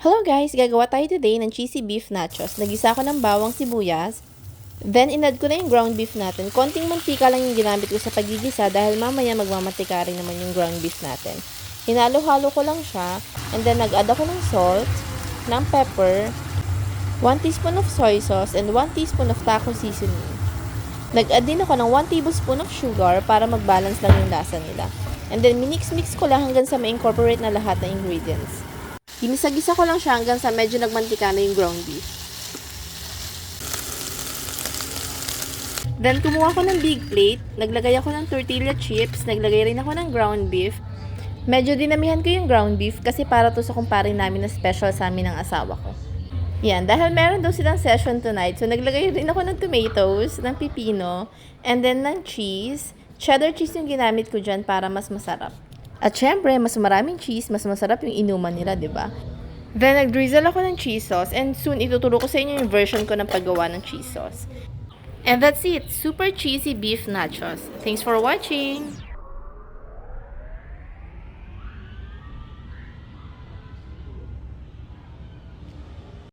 Hello guys! Gagawa tayo today ng cheesy beef nachos. Nagisa ko ng bawang sibuyas. Then, inad ko na yung ground beef natin. Konting mantika lang yung ginamit ko sa pagigisa dahil mamaya magmamantika rin naman yung ground beef natin. Hinalo-halo ko lang siya. And then, nag-add ako ng salt, ng pepper, 1 teaspoon of soy sauce, and 1 teaspoon of taco seasoning. Nag-add din ako ng 1 tablespoon of sugar para mag-balance lang yung lasa nila. And then, minix-mix ko lang hanggang sa ma-incorporate na lahat ng ingredients. Ginisa-gisa ko lang siya hanggang sa medyo nagmantika na yung ground beef. Then, kumuha ko ng big plate. Naglagay ako ng tortilla chips. Naglagay rin ako ng ground beef. Medyo dinamihan ko yung ground beef kasi para to sa kumpare namin na special sa amin ng asawa ko. Yan, dahil meron daw silang session tonight. So, naglagay rin ako ng tomatoes, ng pipino, and then ng cheese. Cheddar cheese yung ginamit ko dyan para mas masarap. At syempre, mas maraming cheese, mas masarap yung inuman nila, di ba? Then, nag-drizzle ako ng cheese sauce and soon ituturo ko sa inyo yung version ko ng paggawa ng cheese sauce. And that's it! Super cheesy beef nachos. Thanks for watching!